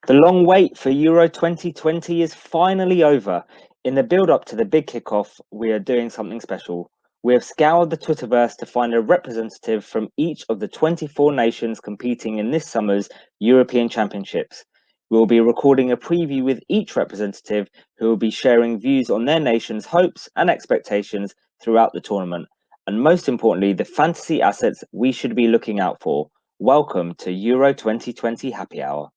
The long wait for Euro 2020 is finally over. In the build-up to the big kickoff, we are doing something special. We have scoured the Twitterverse to find a representative from each of the 24 nations competing in this summer's European Championships. We will be recording a preview with each representative who will be sharing views on their nation's hopes and expectations throughout the tournament, and most importantly, the fantasy assets we should be looking out for. Welcome to Euro 2020 Happy Hour.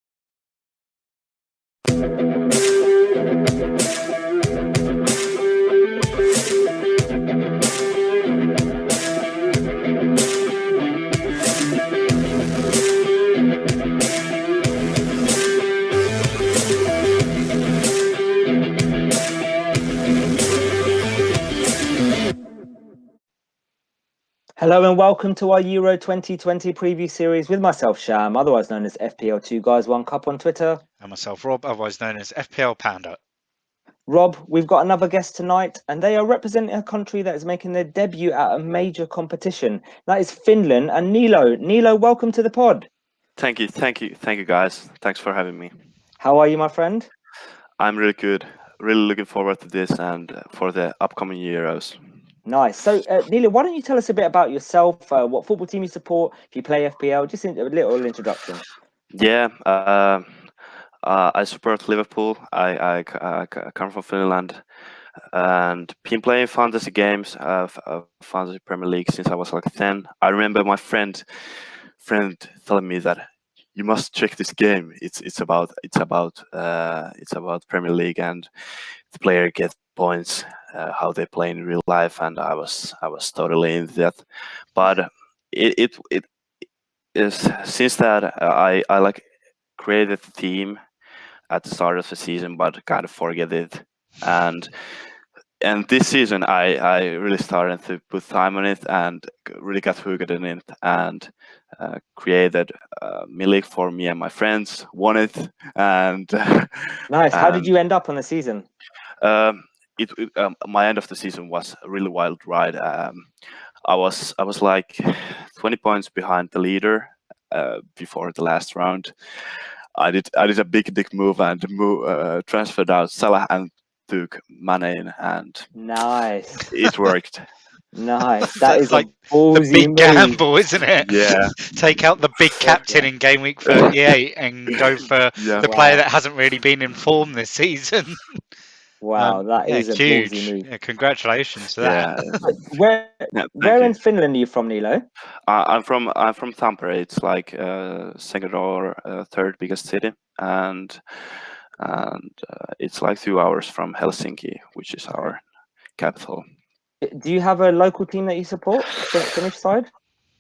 Hello and welcome to our Euro 2020 preview series with myself, Sham, otherwise known as FPL2 Guys One Cup on Twitter. And myself, Rob, otherwise known as FPL Panda. Rob, we've got another guest tonight, and they are representing a country that is making their debut at a major competition. That is Finland and Nilo. Nilo, welcome to the pod. Thank you, guys. Thanks for having me. How are you, my friend? I'm really good. Really looking forward to this and for the upcoming Euros. Nice. So, Nilo, why don't you tell us a bit about yourself, what football team you support, if you play FPL, just a little introduction. Yeah, I support Liverpool. I come from Finland and been playing fantasy games, fantasy Premier League since I was like 10. I remember my friend telling me that you must check this game. It's about Premier League and the player gets points, how they play in real life, and I was totally into that. But it is since that I like created the team at the start of the season, but kind of forget it. And this season I really started to put time on it and really got hooked in it and created my league for me and my friends, won it, and nice. How did you end up on the season? My end of the season was a really wild ride. I was like 20 points behind the leader before the last round. I did a big move and transferred out Salah and took Mane in, and nice. It worked. Nice. That is like the big gamble, isn't it? Yeah. Take out the big captain in game week 38 and go for the player that hasn't really been in form this season. Wow, that is a huge. ballsy move. Yeah, congratulations to that. Where in Finland are you from, Nilo? I'm from Tampere. It's like second or third biggest city, and it's like 2 hours from Helsinki, which is our capital. Do you have a local team that you support, Finnish side?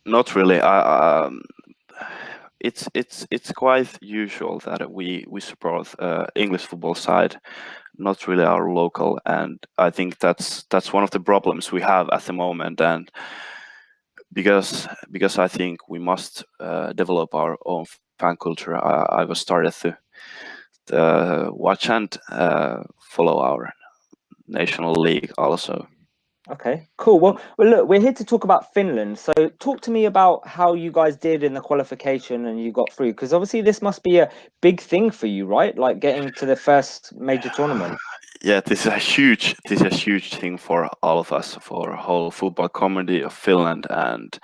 Not really. It's quite usual that we support English football side, not really our local, and I think that's one of the problems we have at the moment, and because I think we must develop our own fan culture. I was started to watch and follow our national league also. Okay, cool. Well, look, we're here to talk about Finland. So talk to me about how you guys did in the qualification and you got through, because obviously this must be a big thing for you, right? Like getting to the first major tournament. Yeah, this is a huge thing for all of us, for whole football community of Finland. And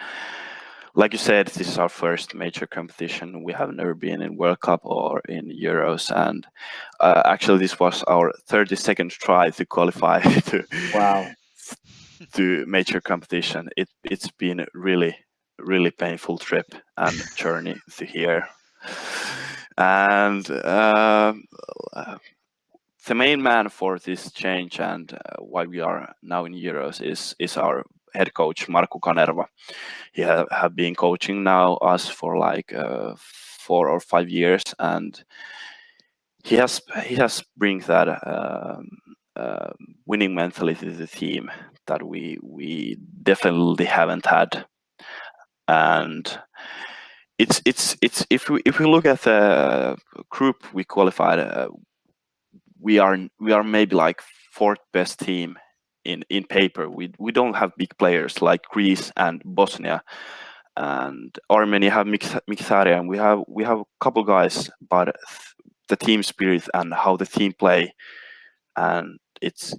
like you said, this is our first major competition. We have never been in World Cup or in Euros, and actually this was our 32nd try to qualify to major competition. It's been a really painful trip and journey to here. And the main man for this change and why we are now in Euros is our head coach Markku Kanerva. He have been coaching now us for like 4 or 5 years, and he has bring that winning mentality to the team that we definitely haven't had. And it's if we look at the group we qualified, we are maybe like fourth best team in paper. We don't have big players like Greece and Bosnia, and Armenia have Mkhitaryan. We have a couple guys, but the team spirit and how the team play, and it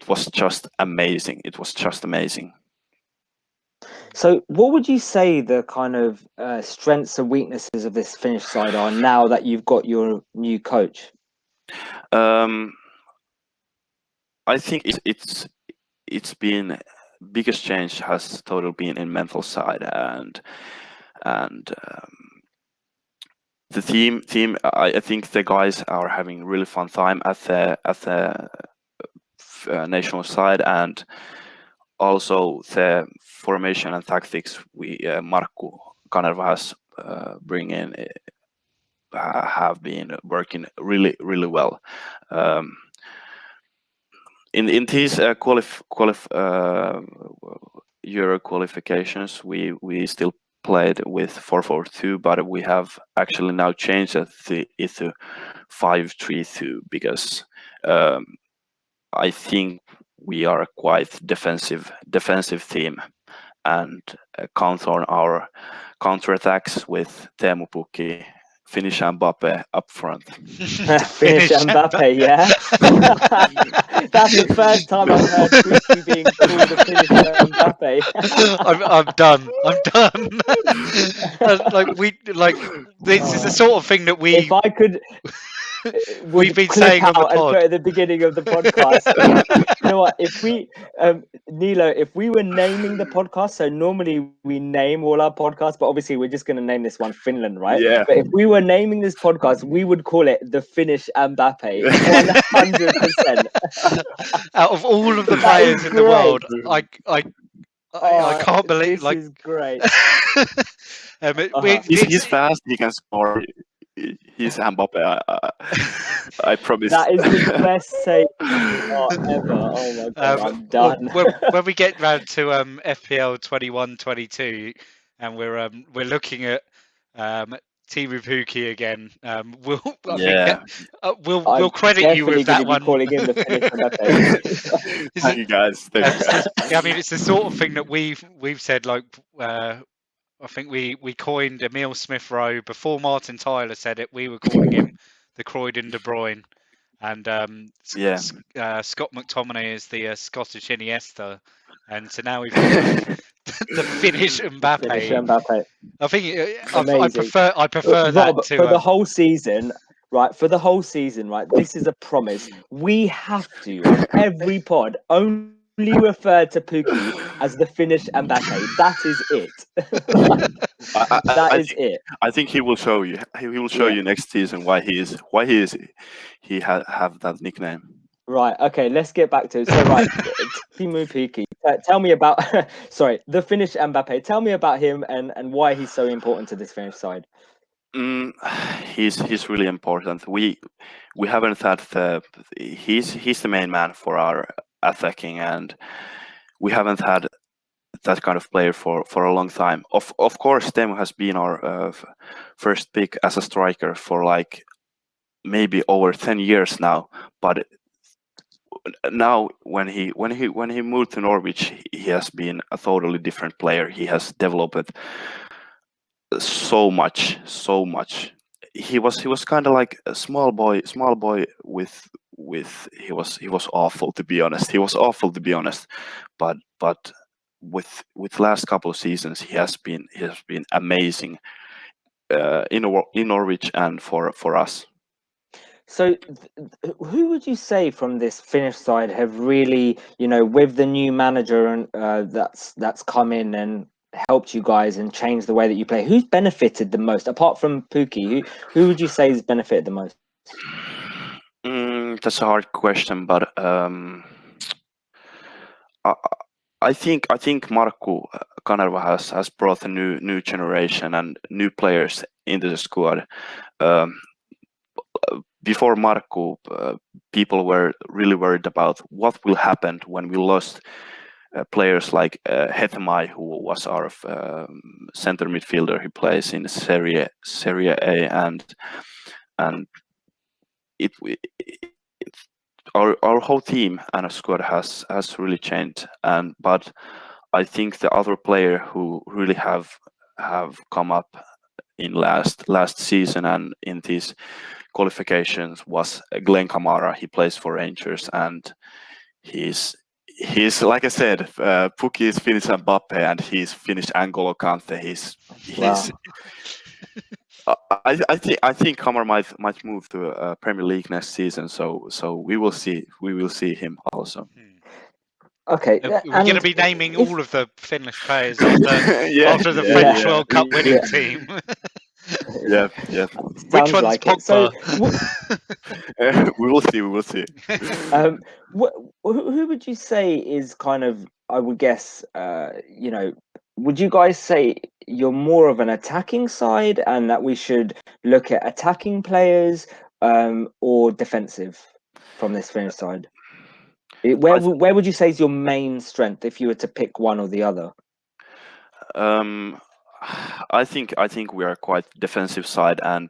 was just amazing. It was just amazing. So, what would you say the kind of strengths and weaknesses of this Finnish side are now that you've got your new coach? I think it's been biggest change has totally been in mental side, and the team. I think the guys are having really fun time at the national side, and also the formation and tactics we Markku Kanerva has bring in have been working really well. In these Euro qualifications, we still played with 4-4-2, but we have actually now changed it to 5-3-2 because I think we are a quite defensive team, and count on our counterattacks with Teemu Pukki, Finnish Mbappe up front. Finnish Mbappe, yeah. That's the first time I've heard Pukki being called a Finnish Mbappe. I'm done. This is the sort of thing that if I could, we've been saying on the pod and put at the beginning of the podcast. You know what? If we, Nilo, if we were naming the podcast, so normally we name all our podcasts, but obviously we're just going to name this one Finland, right? Yeah. But if we were naming this podcast, we would call it the Finnish Mbappe, 100%. Out of all of the players in the world, I can't believe this is great. He's fast. He can score. He's Mbappe. I promise. That is the best save ever. Oh my god, I'm done. When we get round to FPL 21-22, and we're looking at Teemu Pukki again, we'll credit you with that one. Calling him the Finnish Thank you guys. I mean, it's the sort of thing that we've said. Like, I think we coined Emil Smith Rowe before Martin Tyler said it. We were calling him the Croydon De Bruyne, and Scott McTominay is the Scottish Iniesta, and so now we've got the Finnish Mbappe. I think I prefer Rob, that to for the whole season. Right, for the whole season, right? This is a promise. We have to, on every pod, only refer to Pukki as the Finnish Mbappe. That is it. That is it. I think he will show you. He will show you next season why he have that nickname. Right. Okay. Let's get back to it. So, right, Teemu Pukki. Tell me about. Sorry, the Finnish Mbappe. Tell me about him and why he's so important to this Finnish side. He's really important. We haven't had he's the main man for our attacking, and we haven't had that kind of player for a long time. Of course, Teemu has been our first pick as a striker for like maybe over 10 years now. But now when he moved to Norwich, he has been a totally different player. He has developed so much. He was kind of like a small boy with he was awful, to be honest. But with last couple of seasons he has been amazing in Norwich and for us. So who would you say from this Finnish side have really, with the new manager and that's come in and helped you guys and changed the way that you play? Who's benefited the most apart from Pukki? Who would you say has benefited the most? That's a hard question, but I think Markku Kanerva has brought a new generation and new players into the squad. Before Markku, people were really worried about what will happen when we lost players like Hetemai, who was our center midfielder. He plays in Serie A, and our whole team and our squad has really changed. But I think the other player who really have come up in last season and in these qualifications was Glenn Kamara. He plays for Rangers, and he's like I said, Pukki is Finnish Mbappe, and he's Finnish N'Golo Kante. He's I think Kamara might move to Premier League next season. So we will see him also. Okay, We're going to be naming all of the Finnish players after the French World Cup winning team. Yeah. Which one's like Pogba? We will see. Who would you say is kind of, I would guess, would you guys say you're more of an attacking side and that we should look at attacking players or defensive from this Finnish side? Where would you say is your main strength if you were to pick one or the other? I think we are quite defensive side, and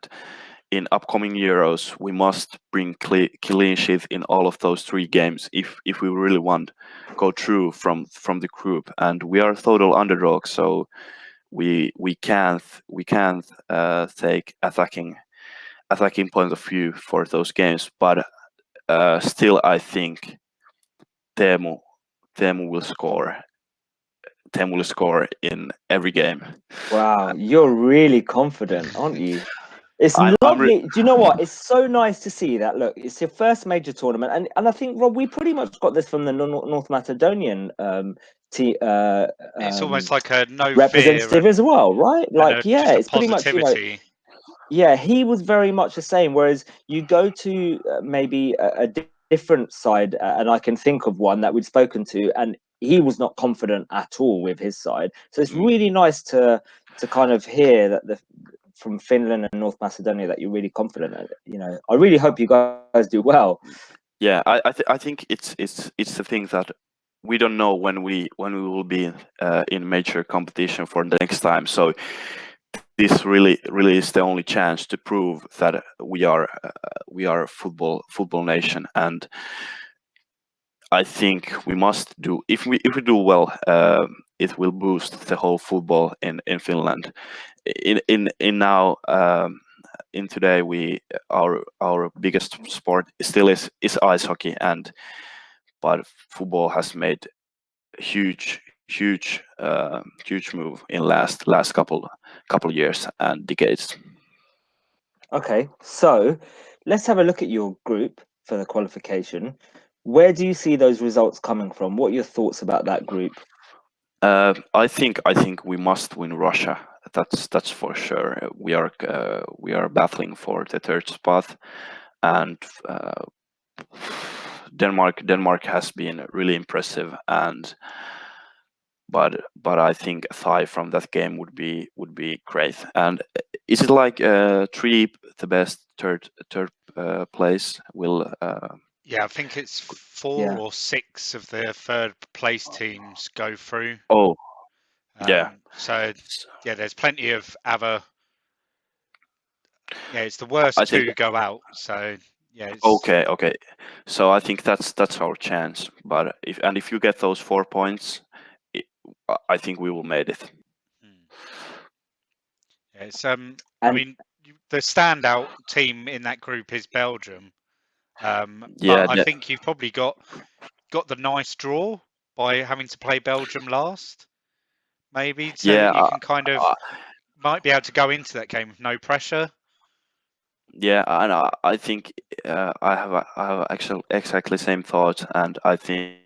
in upcoming Euros we must bring clean sheet in all of those 3 games if we really want go through from the group, and we are total underdog, so we can't take attacking point of view for those games, but still I think Teemu will score. Teemu will score in every game. Wow, you're really confident, aren't you? It's lovely. Do you know what? It's so nice to see that. Look, it's your first major tournament, and I think, Rob, we pretty much got this from the North Macedonian it's almost like a no representative fear as well, right? Like, yeah, it's pretty much, yeah, he was very much the same. Whereas you go to maybe a different side, and I can think of one that we'd spoken to, and he was not confident at all with his side. So it's really nice to kind of hear that from Finland and North Macedonia that you're really confident. I really hope you guys do well. Yeah, I think it's the thing that we don't know when we will be in major competition for the next time. So this really is the only chance to prove that we are a football nation, and I think we must do, if we do well, it will boost the whole football in Finland. In now in today our biggest sport still is ice hockey, but football has made huge move in last couple years and decades. Okay, so let's have a look at your group for the qualification. Where do you see those results coming from? What are your thoughts about that group? I think we must win Russia. That's for sure. We are battling for the 3rd spot, and Denmark has been really impressive, but I think a tie from that game would be great. And is it like 3 the best third place will? Yeah, I think it's 4 or 6 of the 3rd place teams go through. Oh, yeah. So yeah, there's plenty of other. Yeah, it's the worst 2 go out. So yeah. Okay. So I think that's our chance. But if you get those 4 points, I think we will make it. Yeah, it's I mean, the standout team in that group is Belgium. But I think you've probably got the nice draw by having to play Belgium last, maybe, so that you can kind of might be able to go into that game with no pressure. Yeah, and I think I have actually exactly same thought, and I think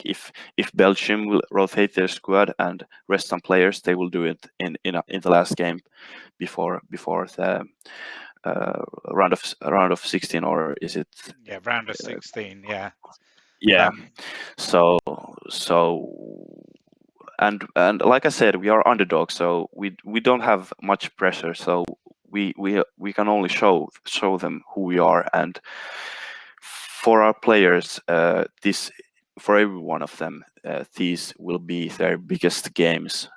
if Belgium will rotate their squad and rest some players, they will do it in the last game before the round of 16, or is it? Yeah, round of 16. Yeah. Yeah. So and like I said, we are underdogs, so we don't have much pressure. So we can only show them who we are, and for our players, for every one of them, these will be their biggest games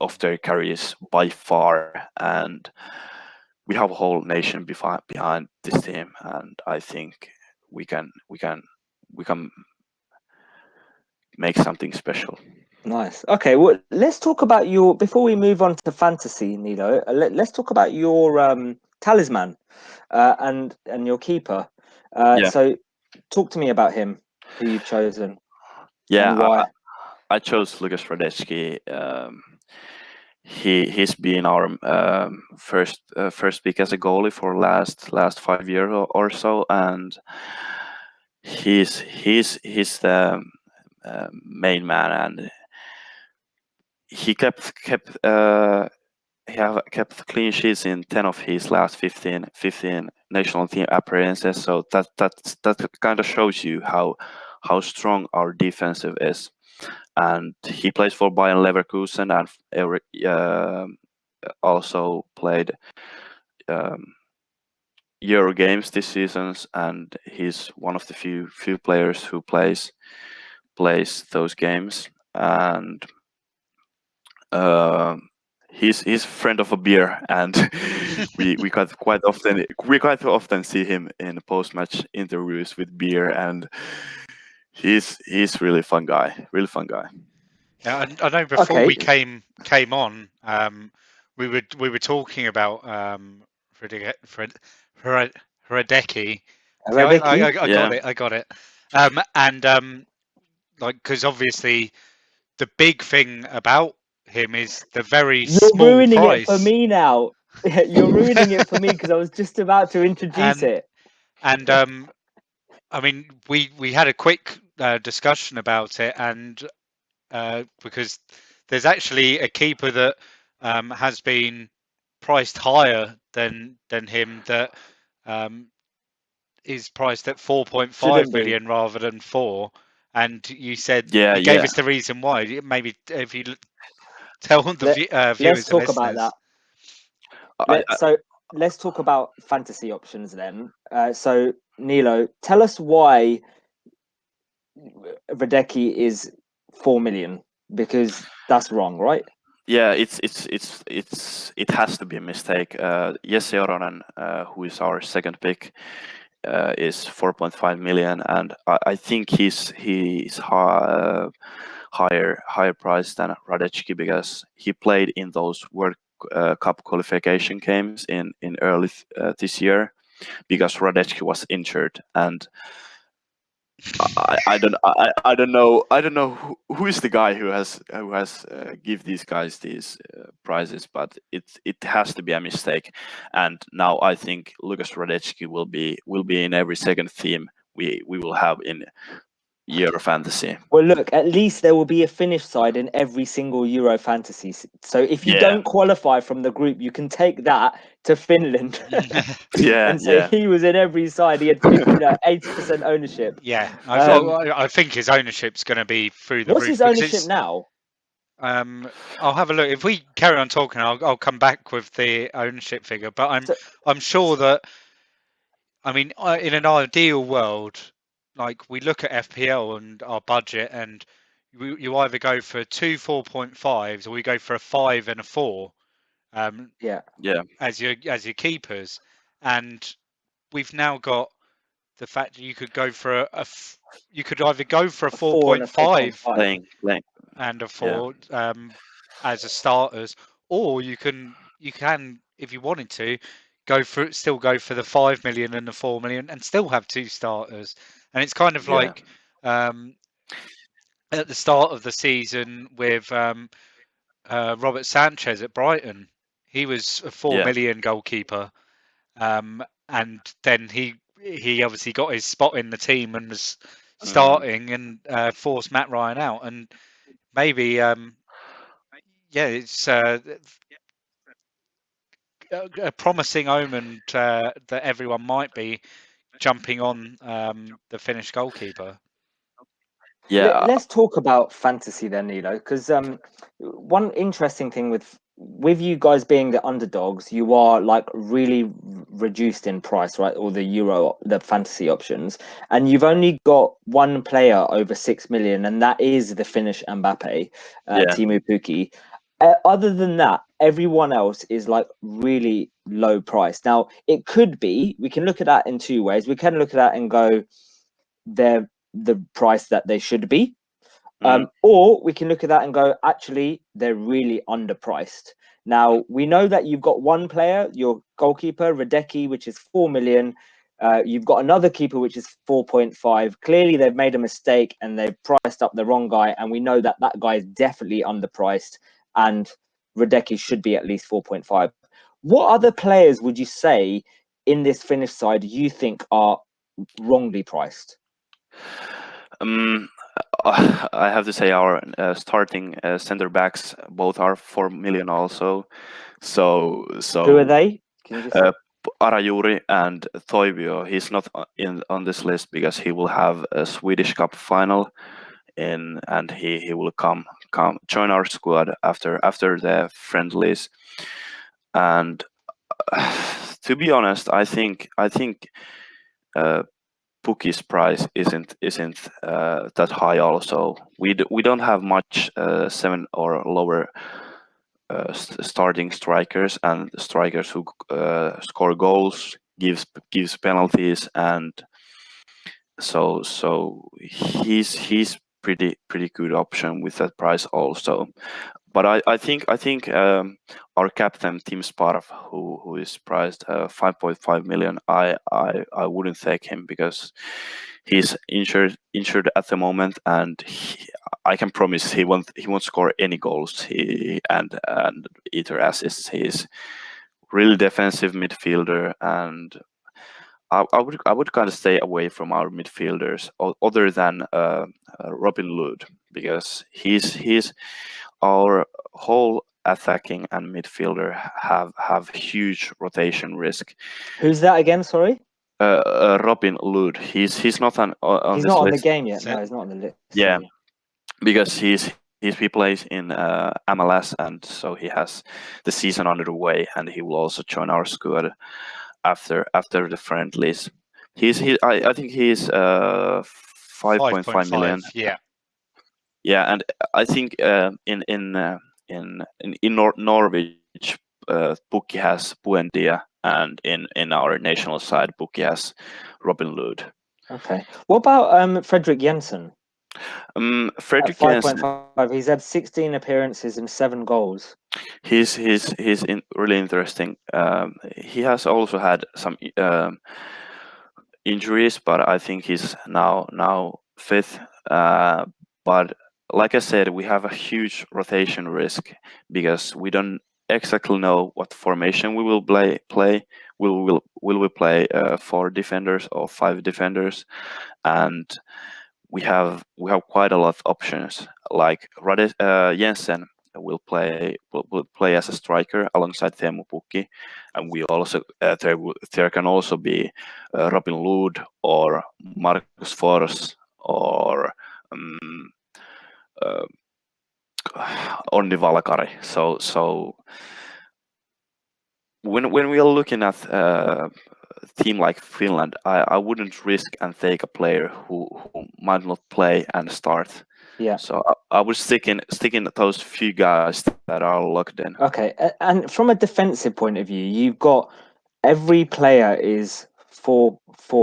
of their careers by far, and we have a whole nation behind this team, and I think we can make something special. Nice. Okay, well, let's talk about before we move on to fantasy, Nilo, let's talk about your Talisman, and your keeper. Yeah. So talk to me about him, who you've chosen, Yeah, and why. I chose Lukas Radecki. He's been our first pick as a goalie for last 5 years or so, and he's the main man, and he kept clean sheets in 10 of his last 15 national team appearances. So that kind of shows you how strong our defensive is. And he plays for Bayern Leverkusen and also played Euro games this season, and he's one of the few players who plays those games. And he's a friend of a beer, and we quite often see him in post match interviews with beer, and he's really fun guy. Yeah, I know before Okay. we came on, we were talking about Hradecki. See, I Hradecki? got it. And like, because obviously the big thing about him is the very You're small ruining it for price. me now. You're ruining it for me because I was just about to introduce it. And I mean, we had a quick discussion about it, and because there's actually a keeper that has been priced higher than him that is priced at 4.5 Shouldn't be. million rather than 4. And you said Yeah, you gave yeah. us the reason why. Maybe if you tell the Let's viewers and talk about listeners. that. I, Let's talk about fantasy options then. So Nilo, tell us why Hradecki is 4 million, because that's wrong, right? yeah, it has to be a mistake. Jesse Oronen, who is our second pick, is 4.5 million, and I think he's higher priced than Radecki because he played in those World Cup qualification games in early this year because Radecki was injured, and I don't know who is the guy who has give these guys these prizes, but it has to be a mistake. And now I think Lukas Radecki will be in every second theme we will have in Euro Fantasy. Well, look, at least there will be a Finnish side in every single Euro Fantasy. So if you Yeah. don't qualify from the group, you can take that to Finland Yeah, and say yeah. he was in every side. He had 80% ownership. Yeah, I think his ownership's going to be through the What's roof. his ownership now? I'll have a look. If we carry on talking, I'll come back with the ownership figure. But So- I'm sure that, I mean, in an ideal world, like we look at FPL and our budget, and you either go for 2 4.5s or we go for a 5 and a 4 Yeah. as your keepers. And we've now got the fact that you could go for you could either go for a 4 and a 4.5 Playing. and a 4 as a starters, or you can if you wanted to still go for the 5 million and the 4 million and still have 2 starters. And it's kind of Yeah. like at the start of the season with Robert Sanchez at Brighton. He was a 4 million goalkeeper, and then he obviously got his spot in the team and was starting and forced Matt Ryan out. And maybe it's a promising omen that everyone might be jumping on the Finnish goalkeeper. Yeah. Let's talk about fantasy then, Nilo, because one interesting thing with you guys being the underdogs, you are like really reduced in price, right? Or the fantasy options, and you've only got one player over 6 million, and that is the Finnish Mbappe, Teemu Pukki. Other than that, everyone else is like really low price. Now, it could be, we can look at that in two ways. We can look at that and go, they're the price that they should be. Or we can look at that and go, actually, they're really underpriced. Now, we know that you've got one player, your goalkeeper, Radecki, which is 4 million. You've got another keeper, which is 4.5. Clearly, they've made a mistake and they've priced up the wrong guy. And we know that that guy is definitely underpriced. And Radecki should be at least 4.5. What other players would you say in this Finnish side you think are wrongly priced? I have to say our starting center backs both are 4 million also. So Who are they? Can you just say? Arajuri and Toivio. He's not on this list because he will have a Swedish Cup final and he will come join our squad after the friendlies. And to be honest, I think Puki's price isn't that high. Also, we don't have much 7 or lower starting strikers and strikers who score goals, gives penalties, and so he's pretty good option with that price also. But I think our captain Tim Sparv, who is priced 5.5 million, I wouldn't take him because he's injured at the moment, and I can promise he won't score any goals. And either assists. He's really defensive midfielder, and I would kind of stay away from our midfielders other than Robin Lod, because he's our whole attacking and midfielder have huge rotation risk. Who's that again? Sorry. Robin Lod. He's not on He's this not on the list. game yet. No, he's not on the list. Yeah, Sorry. because he plays in MLS, and so he has the season under the way, and he will also join our squad after the friendlies. I think he's 5.5 million. Yeah, and I think in Norwich, Pukki has Buendia, and in our national side, Pukki has Robin Lod. Okay. What about Frederick Jensen? Frederick Jensen. Jensen. 5.5. He's had 16 appearances and 7 goals. He's really interesting. He has also had some injuries, but I think he's now fit. But like I said, we have a huge rotation risk because we don't exactly know what formation we will play. Will we play 4 defenders or 5 defenders? And we have quite a lot of options. Like Jensen will play as a striker alongside Teemu Pukki, and we also there can also be Robin Lod or Marcus Fors or Onni Valkari. So when we are looking at a team like Finland, I wouldn't risk and take a player who might not play and start. Yeah. So I would stick in those few guys that are locked in. Okay, and from a defensive point of view, you've got every player is 4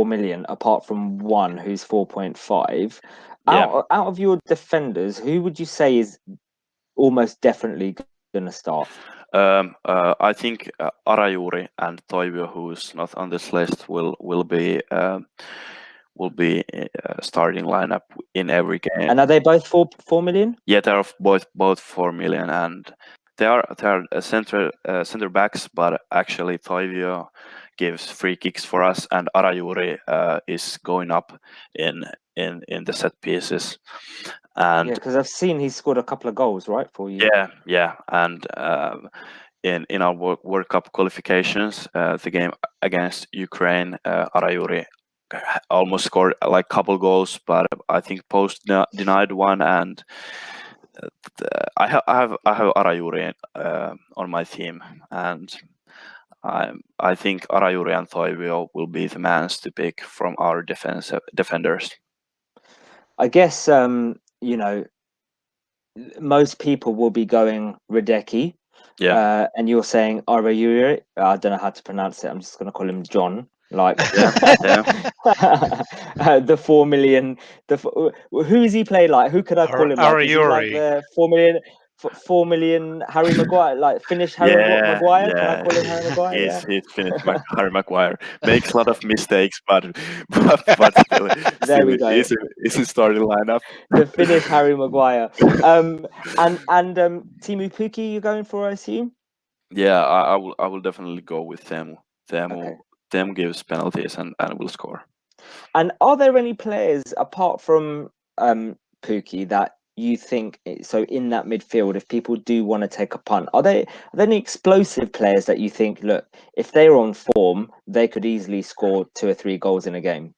million apart from one who's 4.5. Yeah. Out of your defenders, who would you say is almost definitely going to start? I think Arajuri and Toivio, who's not on this list, will be starting lineup in every game. And are they both 4 million? Yeah, they're both 4 million, and they are center backs, but actually Toivio gives free kicks for us, and Arajuri is going up in the set pieces. And yeah, because I've seen he's scored a couple of goals, right, for you. Yeah, and in our World Cup qualifications, the game against Ukraine, Arajuri almost scored like a couple goals, but I think Post denied one, and I have Arajuri on my team, and I think Arajuri and Toivio will be the mans to pick from our defenders. I guess most people will be going Radecki. Yeah. And you're saying Arajuri. I don't know how to pronounce it. I'm just going to call him John. Like the 4 million. Who is he play like? Who could I call him like? Is he like the 4 million Harry Maguire, like Finnish Harry Maguire. Can I call him Harry Maguire? He's Finnish Harry Maguire. Makes a lot of mistakes, but still, There we go. Is a starting lineup. The Finnish Harry Maguire. And Teemu Pukki, you're going for, I assume? Yeah, I will definitely go with them. Okay. Them gives penalties and will score. And are there any players apart from Pukki that you think, so in that midfield, if people do want to take a punt, are there any explosive players that you think, look, if they're on form, they could easily score 2 or 3 goals in a game?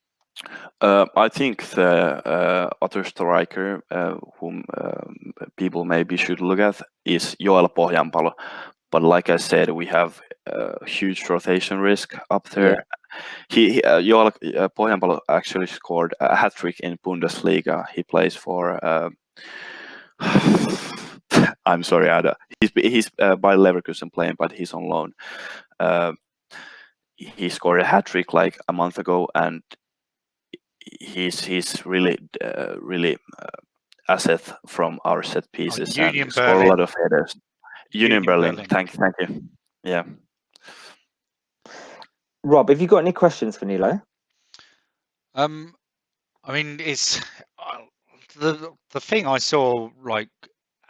I think the other striker whom people maybe should look at is Joel Pohjanpalo. But like I said, we have a huge rotation risk up there. Yeah. Joel Pohjanpalo actually scored a hat-trick in Bundesliga. He plays for... I'm sorry, Ada. He's by Leverkusen playing, but he's on loan. He scored a hat-trick like a month ago, and he's really asset from our set pieces Union and score a lot of headers. Union Berlin. Thank you. Yeah. Rob, have you got any questions for Nilo? I mean, it's the thing I saw, like,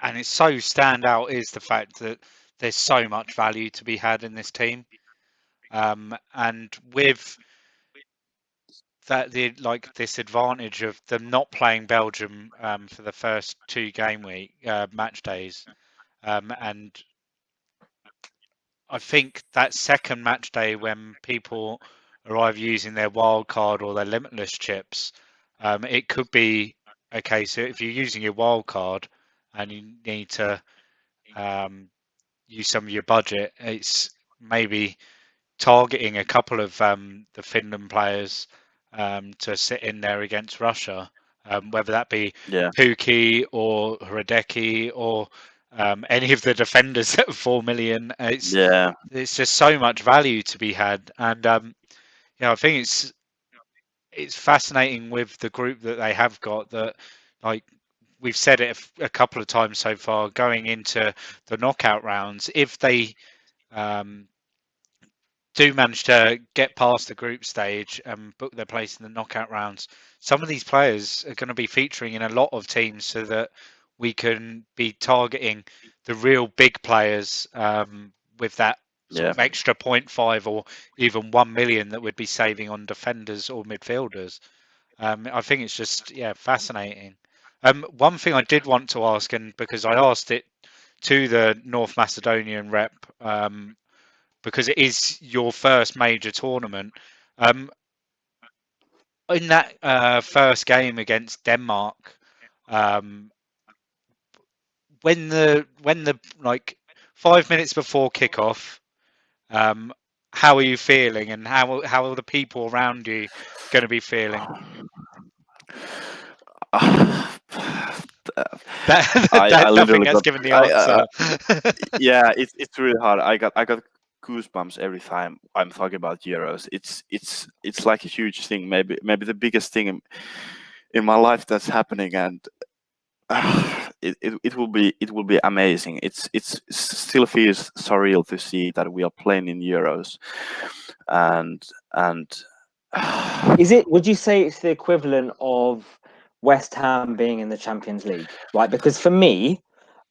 and it's so standout is the fact that there's so much value to be had in this team, and with that, this advantage of them not playing Belgium for the first 2 game week match days, and I think that second match day when people are either using their wild card or their limitless chips, it could be a case if you're using your wild card and you need to use some of your budget, it's maybe targeting a couple of the Finland players to sit in there against Russia, whether that be Pukki or Hradecki or any of the defenders at 4 million. It's just so much value to be had, and I think it's fascinating with the group that they have got. That, like we've said it a couple of times so far, going into the knockout rounds, if they do manage to get past the group stage and book their place in the knockout rounds, some of these players are going to be featuring in a lot of teams, so that we can be targeting the real big players with that sort of extra 0.5 or even 1 million that would be saving on defenders or midfielders. I think it's just fascinating. One thing I did want to ask, and because I asked it to the North Macedonian rep, because it is your first major tournament. In that first game against Denmark, when the like 5 minutes before kickoff, how are you feeling, and how are the people around you going to be feeling? I nothing has given the answer. Yeah, it's really hard. I got goosebumps every time I'm talking about Euros. It's like a huge thing, maybe the biggest thing in my life that's happening, and it will be amazing. It still feels surreal to see that we are playing in Euros, and would you say it's the equivalent of West Ham being in the Champions League, right? Because for me,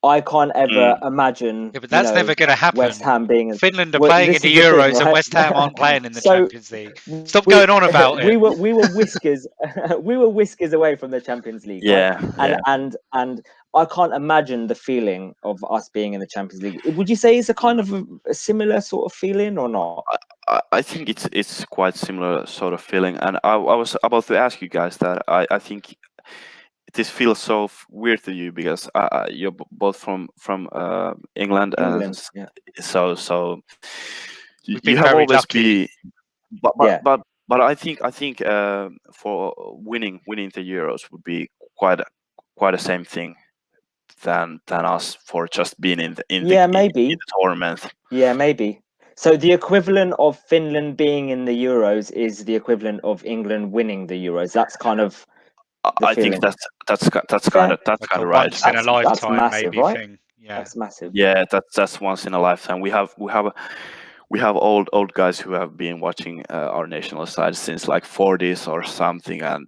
I can't ever imagine. Yeah, but that's never going to happen. West Ham being Finland are playing in the Euros, thing, right? And West Ham aren't playing in the Champions League. Stop going on about it. We were whiskers. We were whiskers away from the Champions League. Yeah, right? And I can't imagine the feeling of us being in the Champions League. Would you say it's a kind of a similar sort of feeling or not? I think it's quite similar sort of feeling, and I was about to ask you guys that. I think this feels so weird to you because you're both from England, and so you have always been. But I think for winning the Euros would be quite the same thing than us for just being in the tournament. Yeah, maybe. So the equivalent of Finland being in the Euros is the equivalent of England winning the Euros. That's kind of. I think that's kind of right. Once in a lifetime maybe massive, thing. Yeah. That's massive. Yeah, that's once in a lifetime. We have old guys who have been watching our national side since like 40s or something, and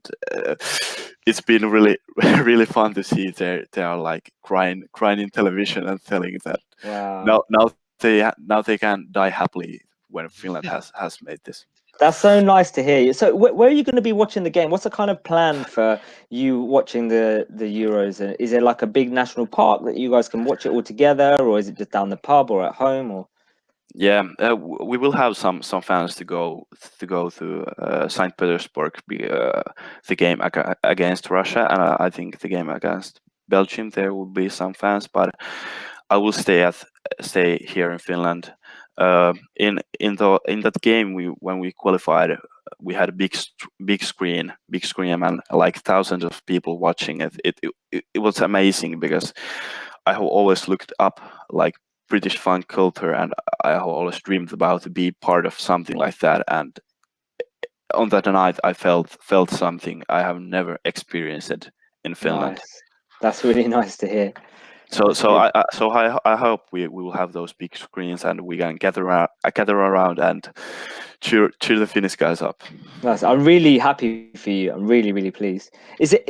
it's been really really fun to see they are like crying in television and telling that Wow. now they can die happily when Finland has made this. That's so nice to hear. So where are you going to be watching the game? What's the kind of plan for you watching the Euros? And is there like a big national park that you guys can watch it all together, or is it just down the pub or at home? Or Yeah, we will have some fans to go to Saint Petersburg, the game against Russia, and I think the game against Belgium there will be some fans, but I will stay here in Finland. In that game when we qualified, we had a big screen and like thousands of people watching it. It was amazing because I have always looked up like British fan culture, and I have always dreamed about to be part of something like that. And on that night, I felt something I have never experienced it in Finland. nice. That's really nice to hear. So That's good. I hope we will have those big screens and we can gather around and cheer the Finnish guys up. Nice. I'm really happy for you. I'm really pleased. Is it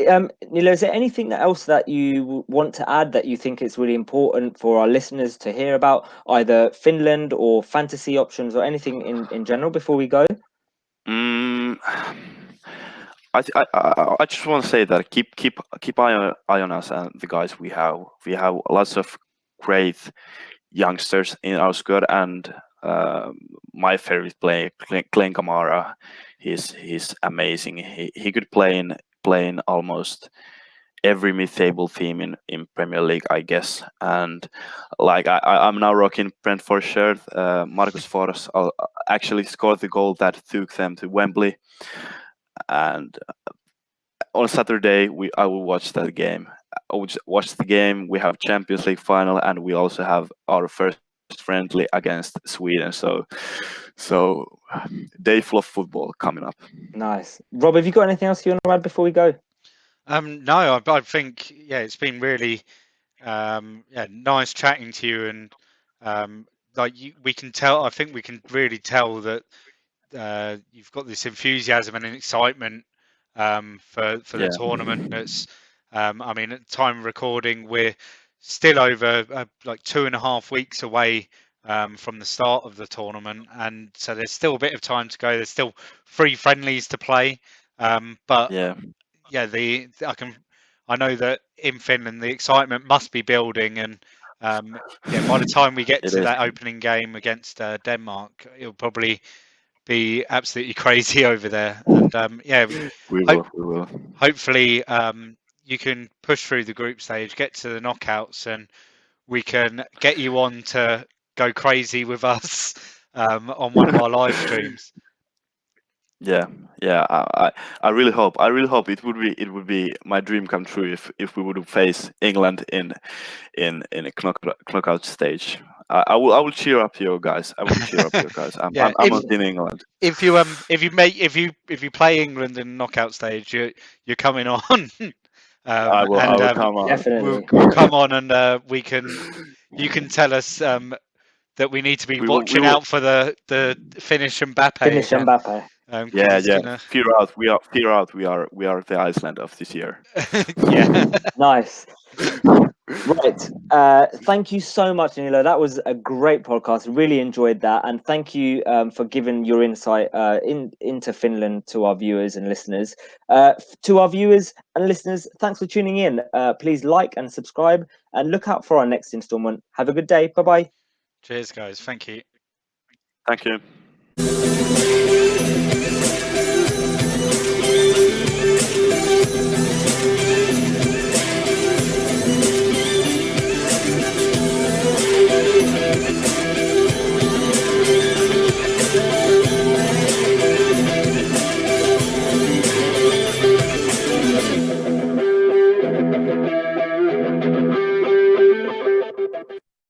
Nilo, is there anything else that you want to add that you think is really important for our listeners to hear about, either Finland or fantasy options or anything in general before we go? Mm, I just want to say that keep eye on us and the guys we have. We have lots of great youngsters in our squad, and my favorite player, Glenn Kamara, he's amazing. He could play in almost every mid-table team in Premier League, I guess. And like I'm now rocking Brentford shirt. Marcus Forss actually scored the goal that took them to Wembley, and on Saturday I will watch that game. I will watch the game. We have Champions League final, and we also have our first friendly against Sweden. So day full of football coming up. Nice. Rob, have you got anything else you want to add before we go? No, I think it's been really nice chatting to you, and we can tell. I think we can really tell that you've got this enthusiasm and excitement for the tournament. That's I mean, at the time of recording, we're still over like 2.5 weeks away from the start of the tournament, and so there's still a bit of time to go. There's still 3 friendlies to play, but Yeah. I know that in Finland the excitement must be building, and by the time we get It to is. that opening game against Denmark, it'll probably be absolutely crazy over there. And We will. hopefully you can push through the group stage, get to the knockouts, and we can get you on to go crazy with us on one of our live streams. Yeah. I really hope it would be my dream come true if we would face England in a knockout stage. I will cheer up you guys. I will cheer up you guys. I'm on Team England. If you play England in the knockout stage, you're coming on. I will come on. Definitely. We'll come on, and you can tell us that we need to be watching out for the Finnish Mbappe Finish again. Mbappe. Yeah. Fear out. We are the Iceland of this year. Yeah. Nice. Right. Thank you so much, Nilo. That was a great podcast. Really enjoyed that, and thank you for giving your insight into Finland to our viewers and listeners. To our viewers and listeners, thanks for tuning in. Please like and subscribe, and look out for our next installment. Have a good day. Bye bye. Cheers, guys. Thank you. Thank you.